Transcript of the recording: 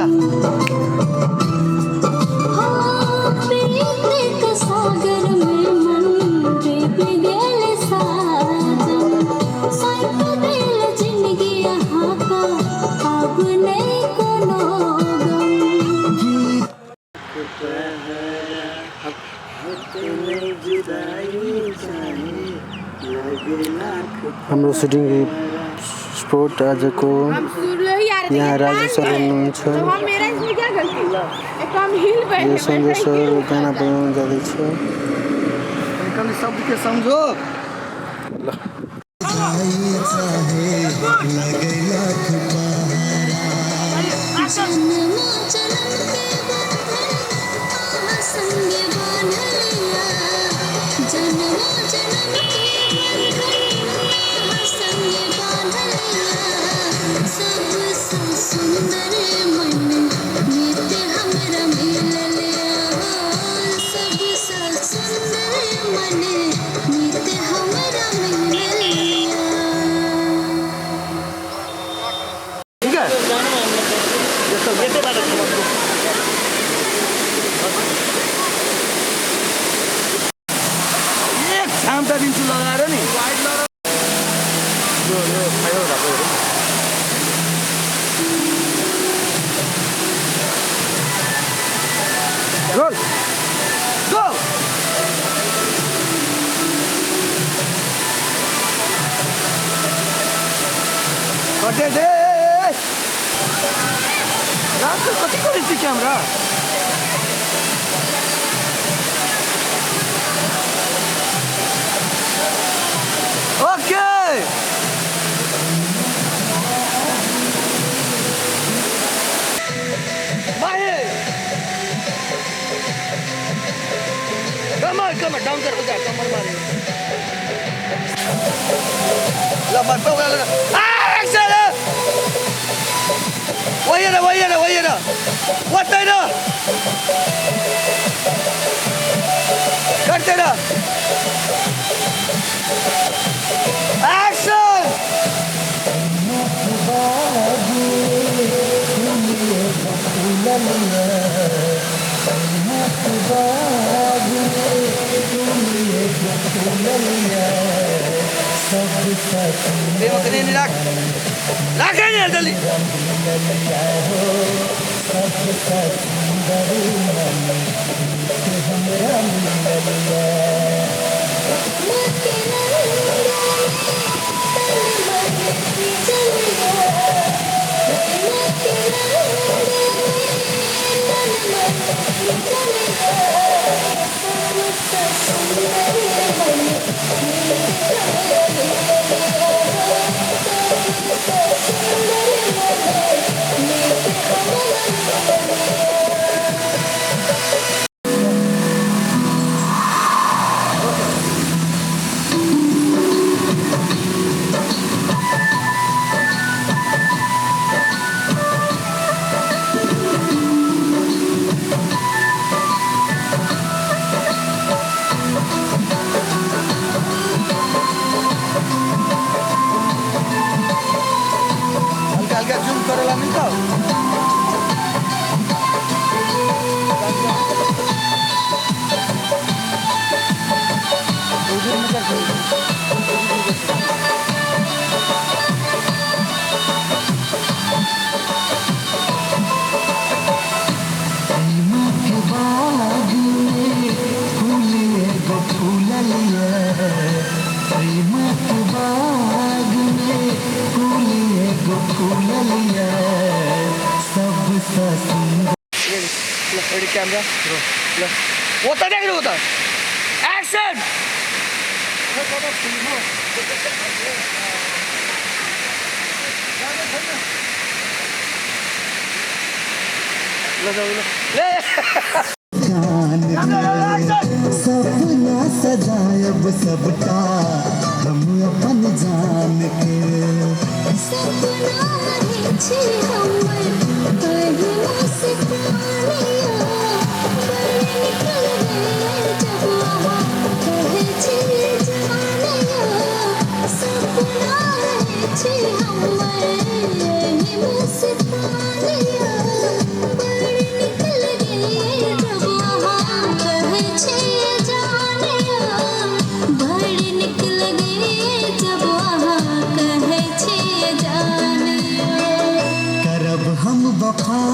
जा हाम्रो shooting sport आजको यहाँ राजु सर हुनुहुन्छ यो सञ्जय सर गाना बनाउन जाँदैछ शब्द के सम्झो camera. Okay. Mahi. Come on, down कर बजा, कमर मारे. लंबा पे वाला. Action. वही ना. What the hell? करते ना. Action! Terima kasih ni nak. Lakukan Dali. Camera होता नहीं होता एक्शन सपना सजायब सबटा हम अपन जान के सपना है हमर